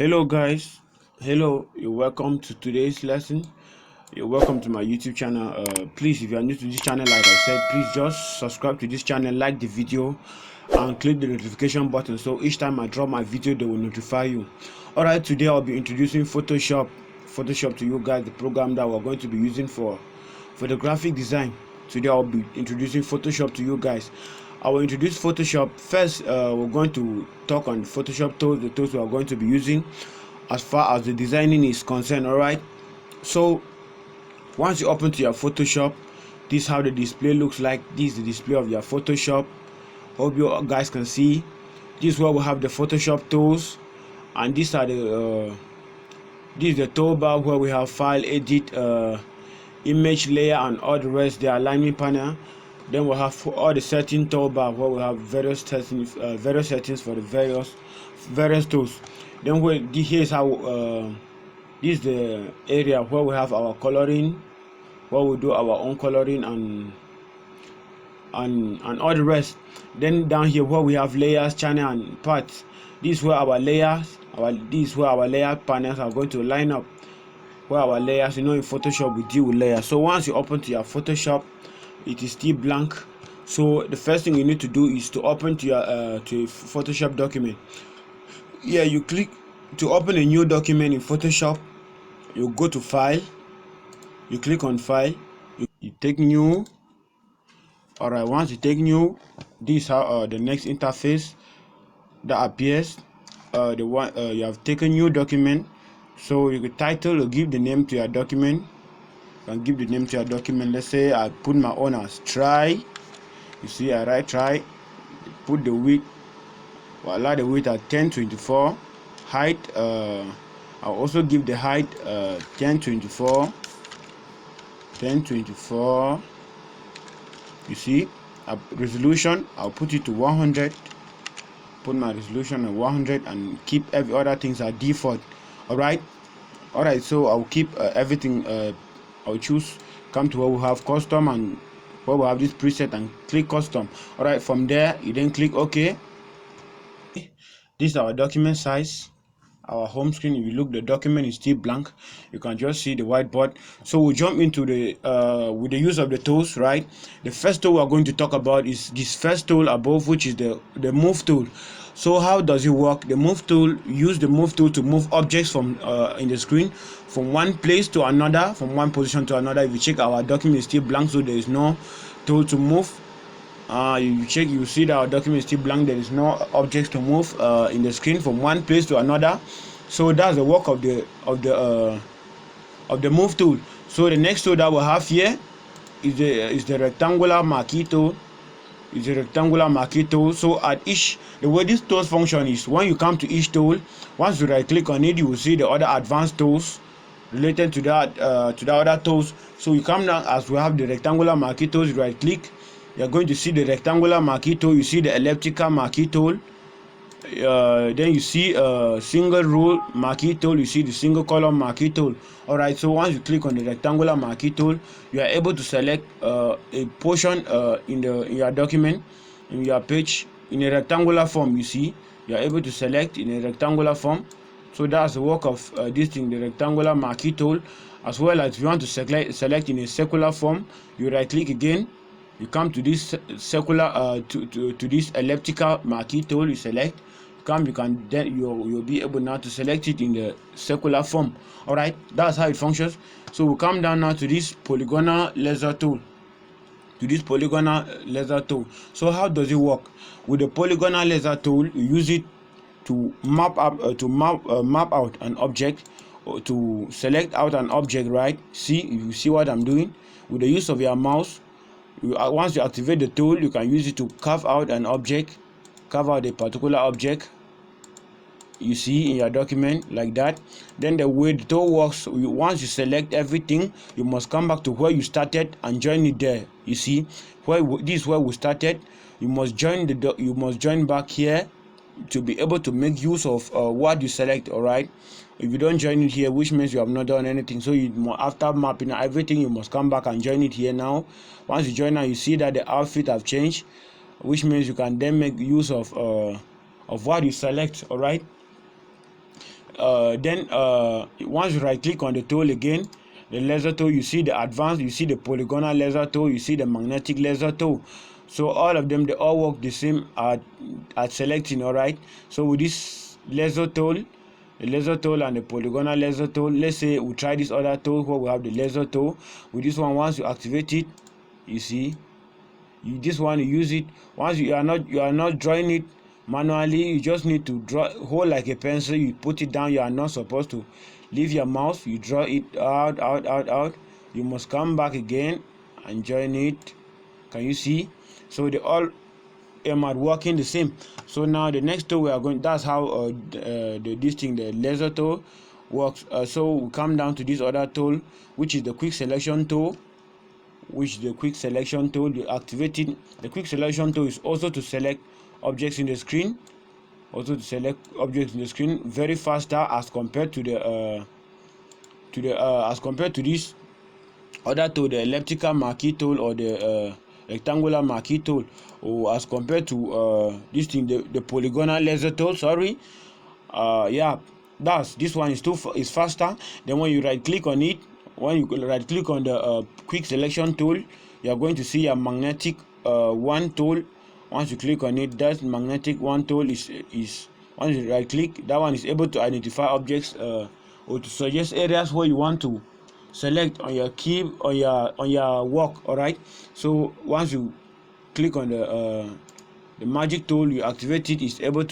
Hello guys, you're welcome to today's lesson. You're welcome to my YouTube channel. Please, if you are new to this channel, like I said, please just subscribe to this channel, like the video, and click the notification button so each time I drop my video they will notify you. Alright, today I'll be introducing Photoshop to you guys, the program that we're going to be using for the graphic design. Today I'll be introducing Photoshop to you guys. I will introduce Photoshop first. We're going to talk on Photoshop tools, the tools we are going to be using as far as the designing is concerned. Alright, so once you open to your Photoshop, this is how the display looks like. This is the display of your Photoshop. Hope you guys can see. This is where we have the Photoshop tools, and these are the this is the toolbar where we have file, edit, image, layer, and all the rest. The alignment panel. Then we have all the setting toolbar where we have various settings for the various tools. Then here's how this is the area where we have our coloring, where we do our own coloring and all the rest. Then down here where we have layers, channel, and parts. This is where our layers, our layer panels are going to line up. Where our layers, in Photoshop we deal with layers. So once you open to your Photoshop, it is still blank. So the first thing you need to do is to open to your to a Photoshop document. Yeah, you click to open a new document in Photoshop. You go to File, you click on File, you take New. Alright, once you take New, this is how the next interface that appears. The one you have taken new document, so you could title or give the name to your document. You can give the name to your document. Let's say I put my own as try. You see, I write try. Put the width. Allow the width at 1024. Height. I'll also give the height 1024. 1024. You see, resolution. I'll put it to 100. Put my resolution at 100 and keep every other things at default. Alright. So I'll keep everything. I'll choose, come to where we have custom, and where we have this preset and click custom. Alright, from there you then click OK. This is our document size, our home screen. If you look, the document is still blank. You can just see the whiteboard. So we'll jump into the with the use of the tools. Right, the first tool we're going to talk about is this first tool above, which is the move tool. So how does it work? The move tool, use the move tool to move objects from in the screen from one place to another, from one position to another. If you check, our document is still blank, so there is no tool to move. You check, you see that our document is still blank. There is no objects to move in the screen from one place to another. So that's the work of the move tool. So the next tool that we have here is the rectangular marquee tool. So at each, the way this tools function is, when you come to each tool, once you right click on it, you will see the other advanced tools related to that to the other tools. So you come down, as we have the rectangular marquee tools, you right click, you're going to see the rectangular marquee tool. You see the elliptical marquee tool. Then you see single rule marquee tool. You see the single column marquee tool. Alright, so once you click on the rectangular marquee tool, you are able to select a portion in your document, in your page, in a rectangular form. You see, you are able to select in a rectangular form. So that's the work of this thing, the rectangular marquee tool. As well as if you want to select in a circular form, you right click again. You come to this circular to this elliptical marquee tool. You select. You can then you'll be able now to select it in the circular form. All right, that's how it functions. So we'll come down now to this polygonal laser tool. So how does it work? With the polygonal laser tool, you use it to map out an object, or to select out an object. Right? See, you see what I'm doing with the use of your mouse. Once you activate the tool, you can use it to carve out an object, carve out a particular object. You see in your document like that. Then the way the tool works, once you select everything, you must come back to where you started and join it there. You see, this is where we started. You must join back here to be able to make use of what you select. All right. If you don't join it here, which means you have not done anything. So after mapping everything, you must come back and join it here now. Once you join now, you see that the outfit have changed, which means you can then make use of what you select. All right. Then once you right click on the tool again, the laser tool, you see the advanced, you see the polygonal laser tool, you see the magnetic laser tool. So all of them, they all work the same at selecting. All right, so with this laser tool, the laser tool and the polygonal laser tool, let's say we try this other tool where we have the laser tool. With this one, once you activate it, you see, this one, you use it once you are not drawing it manually. You just need to hold like a pencil, you put it down. You are not supposed to leave your mouse. You draw it out. You must come back again and join it. Can you see? So they all are working the same. So now the next tool we are going, that's how the laser tool works. So we come down to this other tool, which is the quick selection tool. You activate it. The quick selection tool is also to select objects in the screen, very faster as compared to this other tool, the elliptical marquee tool or the rectangular marquee tool, or as compared to this thing, the polygonal laser tool. Sorry, yeah, this one is faster. Then when you right click on it, when you right click on the quick selection tool, you are going to see a magnetic one tool. Once you click on it, that magnetic one tool is once you right click, that one is able to identify objects or to suggest areas where you want to select on your key, on your work. All right, so once you click on the magic tool, you activate it, it's able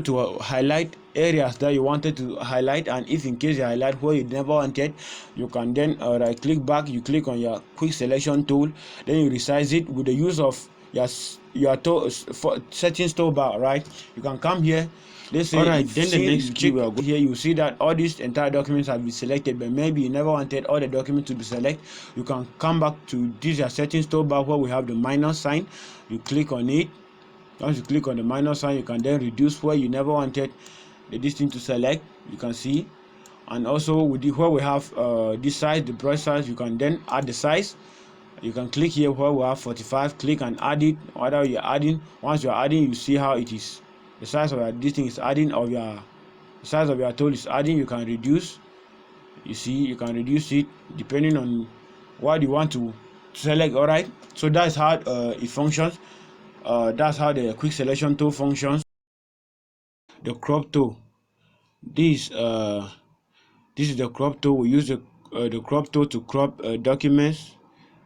to highlight areas that you wanted to highlight. And if in case you highlight where you never wanted, you can then right click back, you click on your quick selection tool, then you resize it with the use of your settings toolbar. Right, you can come here. Let's say, alright, then the next key we are going here, you see that all these entire documents have been selected, but maybe you never wanted all the documents to be selected. You can come back to this your settings toolbar where we have the minus sign. You click on it. Once you click on the minus sign, you can then reduce where you never wanted this thing to select. You can see. And also with where we have this size, the brush size, you can then add the size. You can click here where we have 45, click and add it. Whatever you're adding, once you're adding, you see how it is. The size of this thing is adding, of your the size of your tool is adding. You can reduce. You see, you can reduce it depending on what you want to select. All right, so that's how it functions. That's how the quick selection tool functions. The crop tool. This is the crop tool. We use the crop tool to crop documents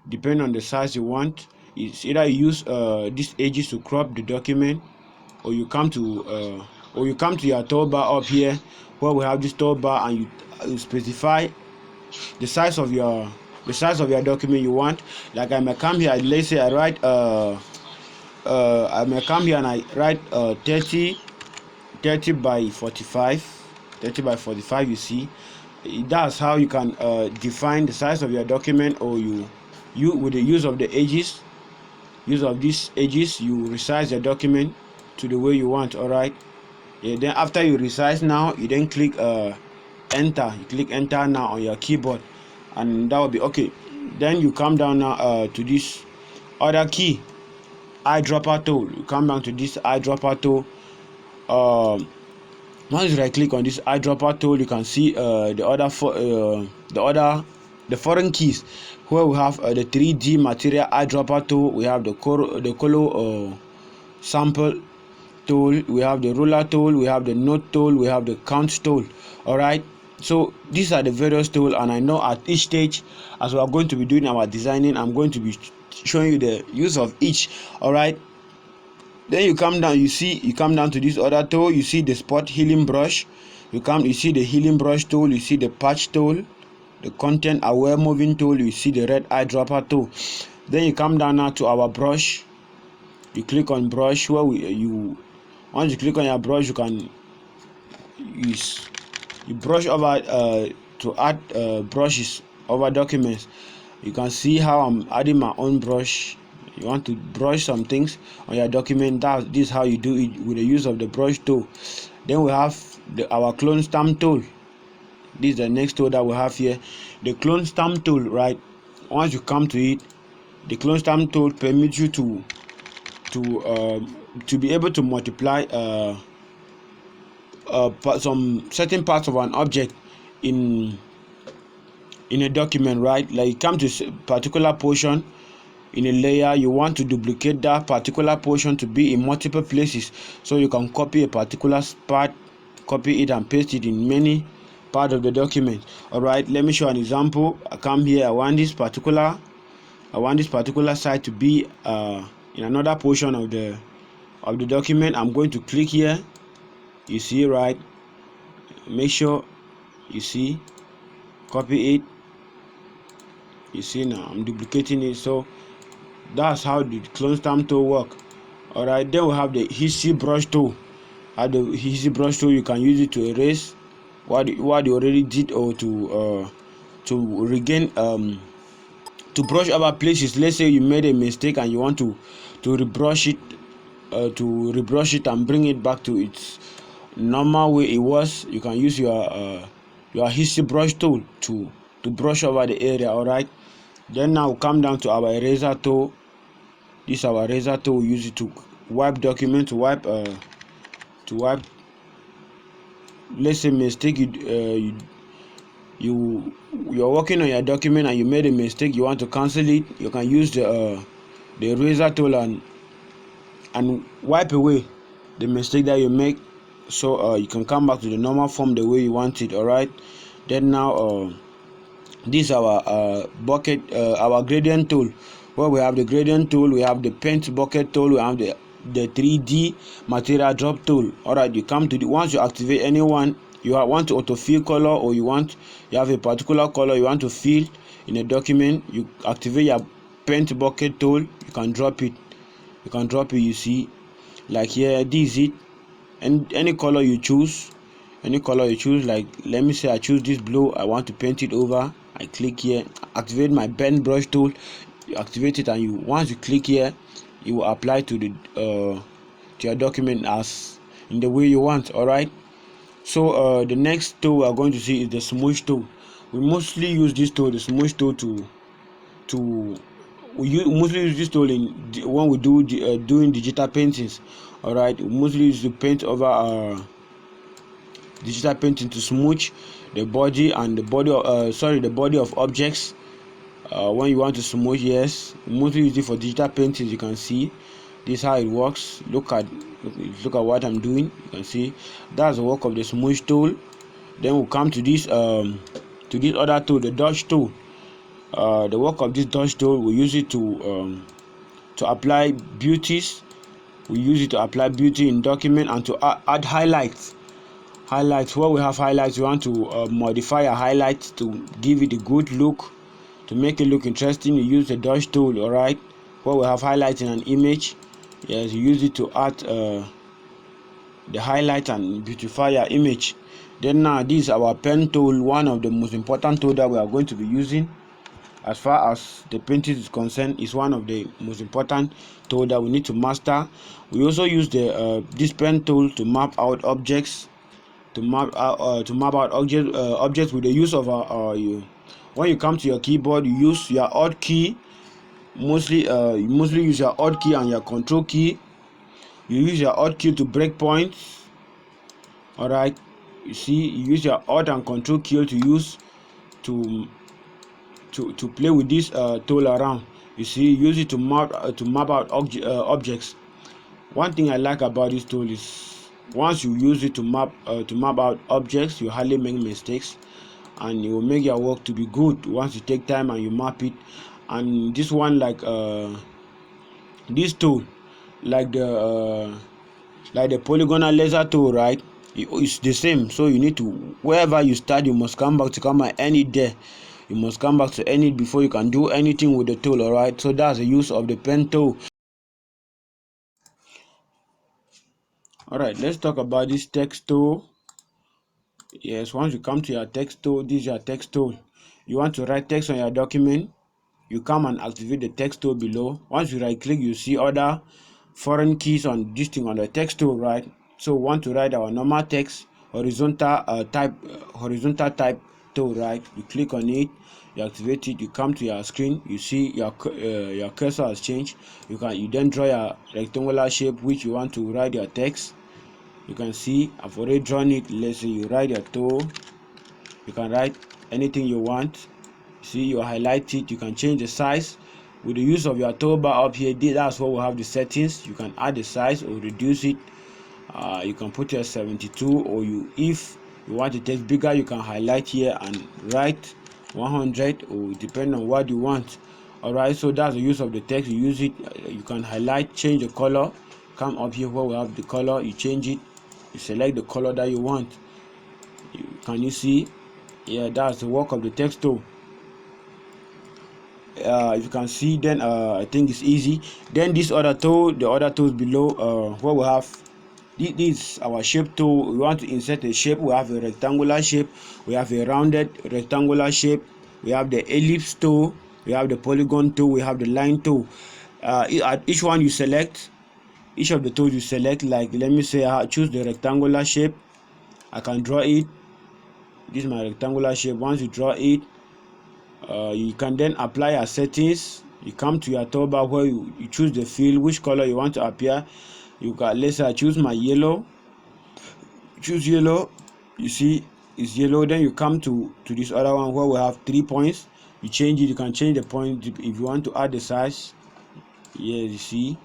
depending on the size you want. It's either you use these edges to crop the document, or you come to your toolbar up here where we have this toolbar, and you specify the size of your document you want. Like I may come here, let's say I write I may come here and I write 30 by 45. 30 by 45. You see, that's how you can define the size of your document, or you with the use of the edges, you resize your document to the way you want. All right, yeah, then after you resize, now you then click enter. You click enter now on your keyboard, and that will be okay. Then you come down now to this other key, eyedropper tool. You come down to this eyedropper tool. Once you right click on this eyedropper tool, you can see the foreign keys where we have the 3D material eyedropper tool. We have the color sample tool, we have the ruler tool, we have the note tool, we have the count tool. All right, so these are the various tools, and I know at each stage, as we are going to be doing our designing, I'm going to be showing you the use of each. All right, then you come down, you come down to this other tool. You see the spot healing brush. You see the healing brush tool. You see the patch tool, the content aware moving tool. You see the red eyedropper tool. Then you come down now to our brush. You click on brush where once you click on your brush, you can you brush over to add brushes over documents. You can see how I'm adding my own brush. You want to brush some things on your document. This is how you do it with the use of the brush tool. Then we have our clone stamp tool. This is the next tool that we have here, the clone stamp tool. Right, once you come to it, the clone stamp tool permits you to be able to multiply some certain parts of an object in a document, right? Like you come to a particular portion in a layer, you want to duplicate that particular portion to be in multiple places, so you can copy a particular part, copy it and paste it in many parts of the document. All right, let me show an example. I come here, I want this particular side to be in another portion of the document. I'm going to click here, you see, right? Make sure you see, copy it, you see. Now I'm duplicating it. So that's how the clone stamp tool work. All right, then we have the history brush tool. At the history brush tool, you can use it to erase what you already did, or to regain to brush over places. Let's say you made a mistake and you want to rebrush it and bring it back to its normal way it was. You can use your history brush tool to brush over the area. All right, then now come down to our eraser tool. This is our eraser tool. We use it to wipe document, to wipe let's say mistake. You're working on your document and you made a mistake, you want to cancel it. You can use the eraser tool and wipe away the mistake that you make, so you can come back to the normal form the way you want it. All right, then now this is our bucket, our gradient tool. Well, we have the gradient tool, we have the paint bucket tool, we have the 3D material drop tool. All right, you come to once you activate any one, you want to auto fill color, or you have a particular color you want to fill in a document, you activate your paint bucket tool. You can drop it, you see, like here, this is it. And any color you choose, like let me say I choose this blue, I want to paint it over. I click here, activate my pen brush tool, you activate it, and once you click here, you will apply to your document as in the way you want. All right, so the next tool we are going to see is the smoosh tool. We mostly use this tool, the smoosh tool, mostly use this tool when we do doing digital paintings. All right, we mostly use to paint over digital painting to smooch the body and the body of objects. When you want to smooth, yes, mostly use it for digital paintings. You can see this is how it works. Look at what I'm doing. You can see that's the work of the smoosh tool. Then we'll come to this other tool, the dodge tool. The work of this dodge tool, we use it to apply beauties. We use it to apply beauty in document and to add highlights. Where we have highlights, we want to modify a highlight to give it a good look, to make it look interesting. You use the dodge tool. All right, where we have highlights in an image, yes, you use it to add the highlight and beautify your image. Then now this is our pen tool, one of the most important tools that we are going to be using as far as the painting is concerned. Is one of the most important tool that we need to master. We also use the this pen tool to map out objects, objects with the use of when you come to your keyboard, you use your Alt key. You mostly use your Alt key and your Control key. You use your Alt key to break points. All right, you see, you use your Alt and Control key to use to play with this tool around. You see, use it to map out objects. One thing I like about this tool is once you use it to map out objects, you hardly make mistakes, and it will make your work to be good once you take time and you map it. And this one, like this tool, like the polygonal laser tool, right? It's the same. So you need to, wherever you start, you must come back to end it there. You must come back to end it before you can do anything with the tool. All right, so that's the use of the pen tool. All right, let's talk about this text tool. Yes, once you come to your text tool, this is your text tool. You want to write text on your document, you come and activate the text tool below. Once you right click, you see other foreign keys on this thing on the text tool, right? So we want to write our normal text, horizontal type tool, right? You click on it, you activate it, you come to your screen, you see your cursor has changed. You then draw a rectangular shape which you want to write your text. You can see I've already drawn it. Let's say you write your toe. You can write anything you want. See, you highlight it. You can change the size with the use of your toolbar up here. That's where we have the settings. You can add the size or reduce it. You can put your 72, or if you want the text bigger, you can highlight here and write 100, or depending on what you want. Alright, so that's the use of the text. You use it. You can highlight, change the color. Come up here where we have the color. You change it. You select the color that you want. Can you see? Yeah, that's the work of the text tool. If you can see, then I think it's easy. Then this other tool, the other tools below, where we have this is our shape tool. We want to insert a shape. We have a rectangular shape, we have a rounded rectangular shape, we have the ellipse tool, we have the polygon tool, we have the line tool. At each one you select, each of the tools you select. Like, let me say I choose the rectangular shape. I can draw it. This is my rectangular shape. Once you draw it, you can then apply your settings. You come to your toolbar where you choose the fill, which color you want to appear. You can, let's say I choose my yellow. Choose yellow. You see it's yellow. Then you come to this other one where we have 3 points. You change it. You can change the point if you want to add the size. Yeah, you see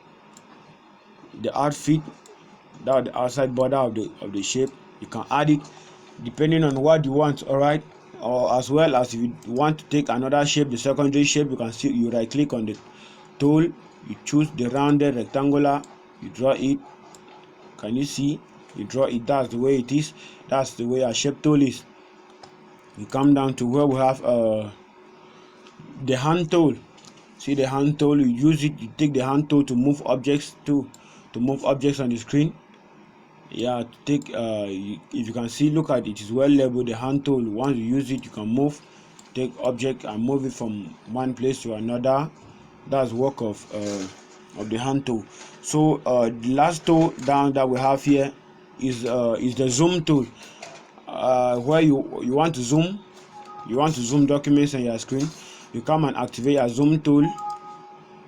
the outfit, that the outside border of the shape. You can add it depending on what you want. All right. Or as well as if you want to take another shape, the secondary shape, you can see, you right click on the tool, you choose the rounded rectangular, you draw it. Can you see? You draw it. That's the way it is. That's the way our shape tool is. You come down to where we have the hand tool. See the hand tool, you use it. You take the hand tool to move objects, to move objects on the screen. Yeah, to take if you can see, look at it, is well labeled, the hand tool. Once you use it, you can move, take object and move it from one place to another. That's work of the hand tool. So the last tool down that we have here is the zoom tool, where you want to zoom documents on your screen. You come and activate your zoom tool.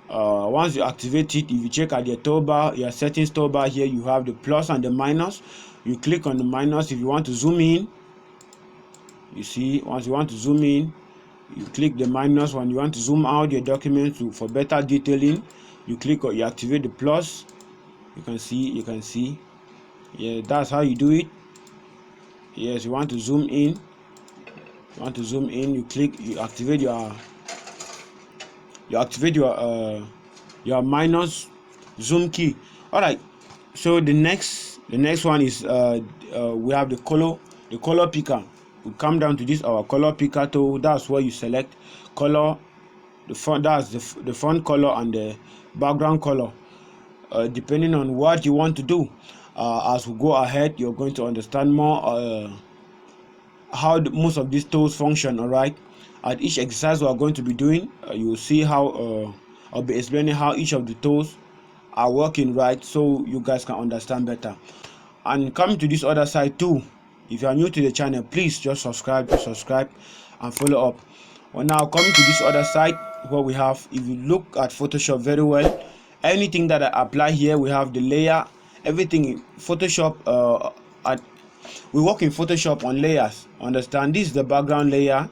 Once you activate it, if you check at your toolbar, your settings toolbar here, you have the plus and the minus. You click on the minus if you want to zoom in. You see, once you want to zoom in, you click the minus. When you want to zoom out your document for better detailing, you click or you activate the plus. You can see. Yeah, that's how you do it. Yes, you want to zoom in. You click, you activate your minus zoom key. All right, so the next one is we have the color picker. We come down to this, our color picker tool. That's where you select color, the font, that's the font color and the background color, depending on what you want to do. As we go ahead, you're going to understand more how most of these tools function. All right, at each exercise we are going to be doing, you will see how I'll be explaining how each of the tools are working, right, so you guys can understand better. And coming to this other side too, if you are new to the channel, please just subscribe and follow up. Well, now coming to this other side where we have, if you look at Photoshop very well, anything that I apply here, we have the layer, everything in Photoshop. We work in Photoshop on layers. Understand, this is the background layer.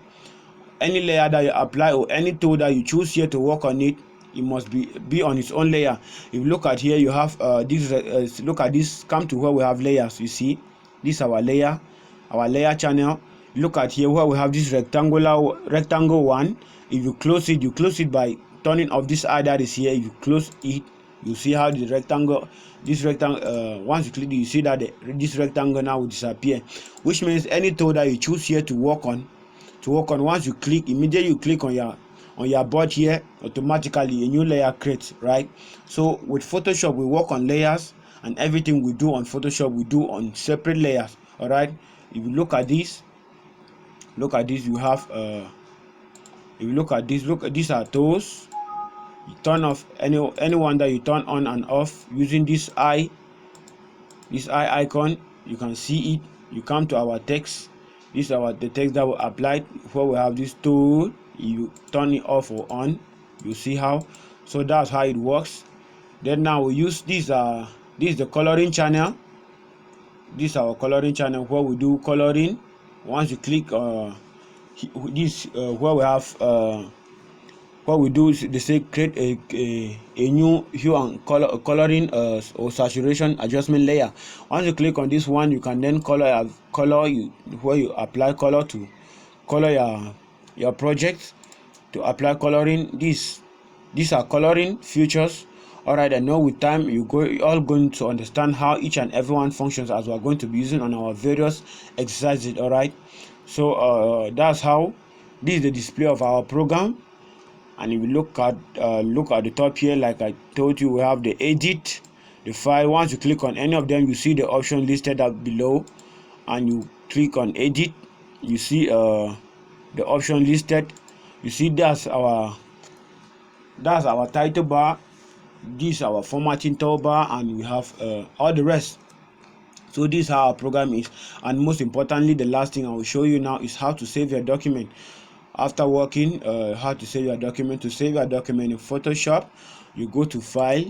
Any layer that you apply or any tool that you choose here to work on it, it must be on its own layer. If you look at here, you have this. Look at this. Come to where we have layers. You see, this is our layer channel. Look at here where we have this rectangle one. If you close it by turning off this eye that is here. If you close it, you see how the rectangle, once you click it, you see that this rectangle now will disappear, which means any tool that you choose here to work on, once you click, immediately you click on your board here, automatically a new layer creates, right? So with Photoshop, we work on layers, and everything we do on Photoshop we do on separate layers. All right, if you look at this, you have if you look at this, these are tools. You turn off anyone that you turn on and off using this eye icon. You can see it. You come to our text. This is the text that we applied, where we have this tool. You turn it off or on, you see how. So that's how it works. Then now we use this is the coloring channel. this is our coloring channel where we do coloring. Once you click this where we have what we do is they say create a new hue and coloring or saturation adjustment layer. Once you click on this one, you can then color where you apply color to color your project to apply coloring. These are coloring features. All right, I know with time you're all going to understand how each and every one functions as we are going to be using on our various exercises. All right, so that's how this is the display of our program. And if you look at the top here, like I told you, we have the edit, the file. Once you click on any of them, you see the option listed up below, and you click on edit, you see the option listed. You see that's our title bar, this is our formatting toolbar, and we have all the rest. So this is how our program is. And most importantly, the last thing I will show you now is how to save your document. After working, how to save your document. To save your document in Photoshop, you go to File,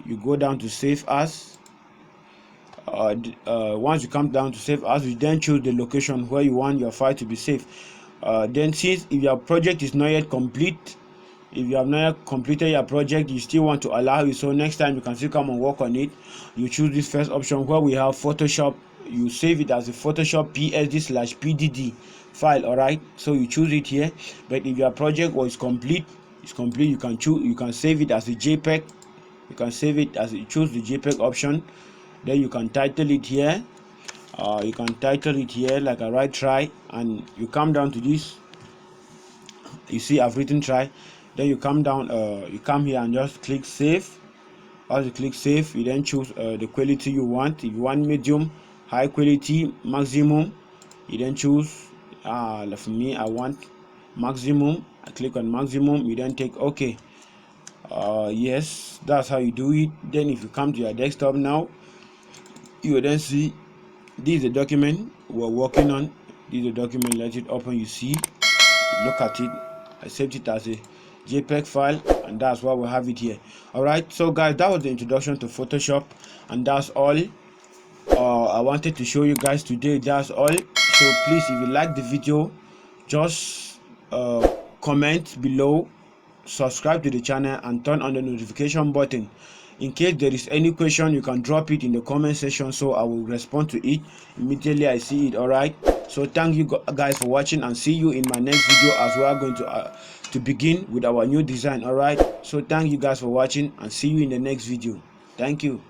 you go down to Save As. Once you come down to Save As, you then choose the location where you want your file to be saved. Then, since if your project is not yet complete, if you have not yet completed your project, you still want to allow it, so next time you can still come and work on it, you choose this first option where we have Photoshop. You save it as a Photoshop PSD/PDD file. All right, so you choose it here. But if your project was complete, you can save it as a JPEG. You can save it as you choose the JPEG option. Then you can title it here. You can title it here like I write try, and you come down to this. You see I've written try. Then you come down, you come here and just click save. As you click save, you then choose the quality you want. If you want medium, high quality, maximum, you then choose for me I want maximum. I click on maximum, you then take OK. Yes, that's how you do it. Then if you come to your desktop now, you will then see this is the document we're working on. This is the document. Let it open. You see, look at it. I saved it as a JPEG file, and that's why we have it here. All right, so guys, that was the introduction to Photoshop, and that's all I wanted to show you guys today. That's all. So please, if you like the video, just comment below, subscribe to the channel, and turn on the notification button. In case there is any question, you can drop it in the comment section, so I will respond to it immediately I see it. All right, so thank you guys for watching, and see you in my next video as we are going to begin with our new design. All right, so thank you guys for watching, and see you in the next video. Thank you.